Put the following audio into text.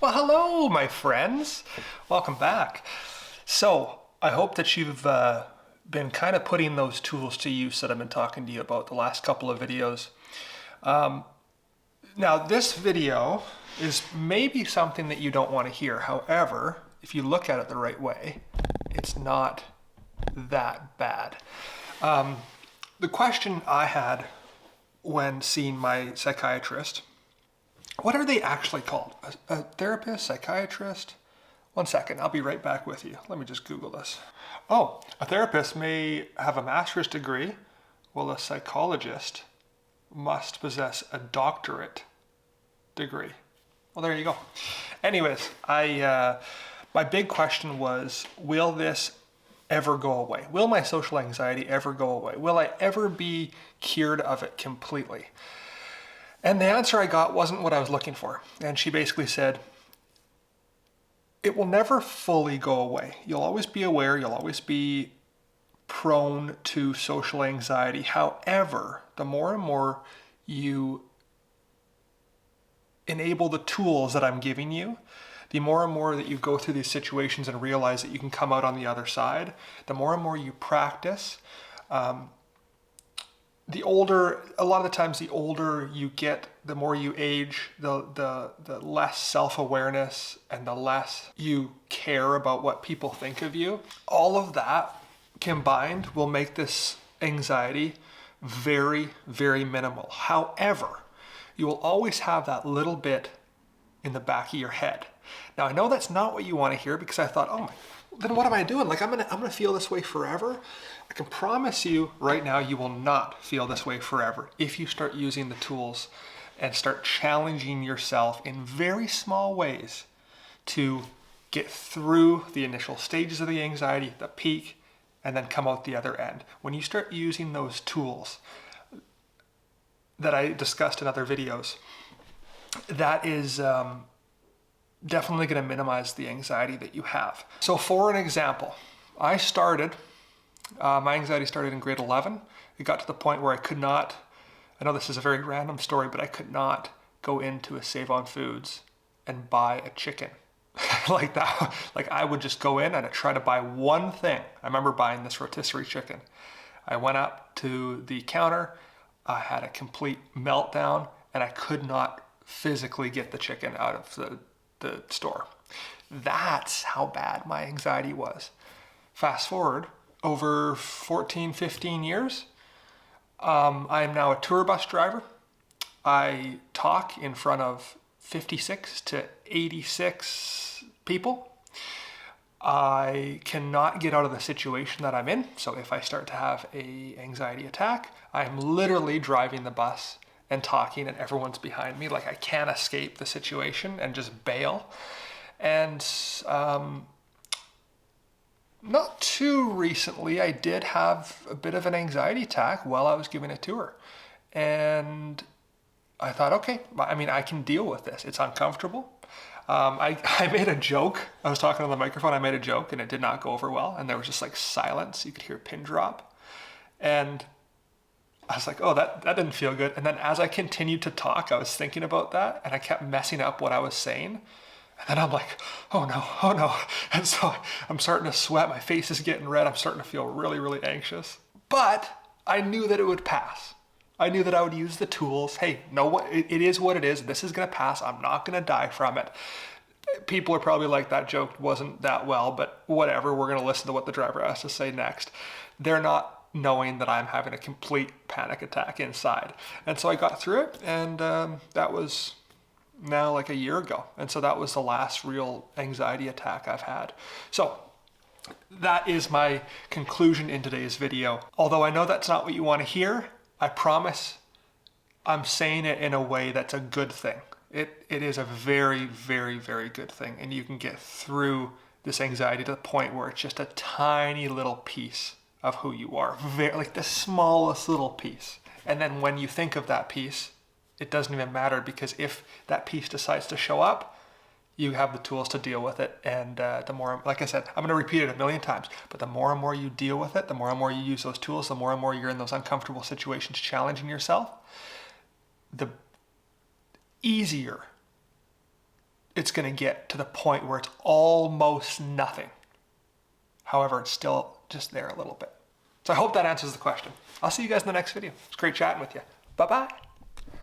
Well, hello, my friends. Welcome back. So, I hope that you've been kind of putting those tools to use that I've been talking to you about the last couple of videos. Now, this video is maybe something that you don't want to hear. However, if you look at it the right way, it's not that bad. The question I had when seeing my psychiatrist, what are they actually called? A therapist, psychiatrist? One second, I'll be right back with you. Let me just Google this. Oh, a therapist may have a master's degree, while a psychologist must possess a doctorate degree. Well, there you go. Anyways, my big question was, will this ever go away? Will my social anxiety ever go away? Will I ever be cured of it completely? And the answer I got wasn't what I was looking for. And she basically said, it will never fully go away. You'll always be aware, you'll always be prone to social anxiety. However, the more and more you enable the tools that I'm giving you, the more and more that you go through these situations and realize that you can come out on the other side, the more and more you practice, a lot of the times the older you get, the more you age, the less self-awareness and the less you care about what people think of you. All of that combined will make this anxiety very, very minimal. However, you will always have that little bit in the back of your head. Now, I know that's not what you want to hear, because I thought, oh, then what am I doing? Like, I'm gonna feel this way forever? I can promise you right now, you will not feel this way forever if you start using the tools and start challenging yourself in very small ways to get through the initial stages of the anxiety, the peak, and then come out the other end. When you start using those tools that I discussed in other videos, that is definitely going to minimize the anxiety that you have. So for an example, my anxiety started in grade 11. It got to the point where I know this is a very random story, but I could not go into a Save On Foods and buy a chicken like that. Like, I would just go in and I'd try to buy one thing. I remember buying this rotisserie chicken. I went up to the counter, I had a complete meltdown, and I could not physically get the chicken out of the store. That's how bad my anxiety was. Fast forward over 14, 15 years, I am now a tour bus driver. I talk in front of 56 to 86 people. I cannot get out of the situation that I'm in. So if I start to have an anxiety attack, I'm literally driving the bus and talking and everyone's behind me. Like, I can't escape the situation and just bail. And not too recently, I did have a bit of an anxiety attack while I was giving a tour. And I thought, okay, I mean, I can deal with this. It's uncomfortable. I made a joke. I was talking on the microphone, I made a joke and it did not go over well. And there was just like silence. You could hear a pin drop. And I was like, oh, that didn't feel good. And then as I continued to talk, I was thinking about that and I kept messing up what I was saying. And then I'm like, oh no. And so I'm starting to sweat. My face is getting red. I'm starting to feel really, really anxious. But I knew that it would pass. I knew that I would use the tools. Hey, it is what it is. This is going to pass. I'm not going to die from it. People are probably like, that joke wasn't that well, but whatever. We're going to listen to what the driver has to say next. They're not knowing that I'm having a complete panic attack inside. And so I got through it, and that was now like a year ago. And so that was the last real anxiety attack I've had. So that is my conclusion in today's video. Although I know that's not what you want to hear, I promise I'm saying it in a way that's a good thing. It is a very, very, very good thing. And you can get through this anxiety to the point where it's just a tiny little piece of who you are, like the smallest little piece. And then when you think of that piece, it doesn't even matter, because if that piece decides to show up, you have the tools to deal with it. And the more, like I said, I'm going to repeat it a million times, but the more and more you deal with it, the more and more you use those tools, the more and more you're in those uncomfortable situations challenging yourself, the easier it's going to get to the point where it's almost nothing. However, it's still just there a little bit. So I hope that answers the question. I'll see you guys in the next video. It's great chatting with you. Bye-bye.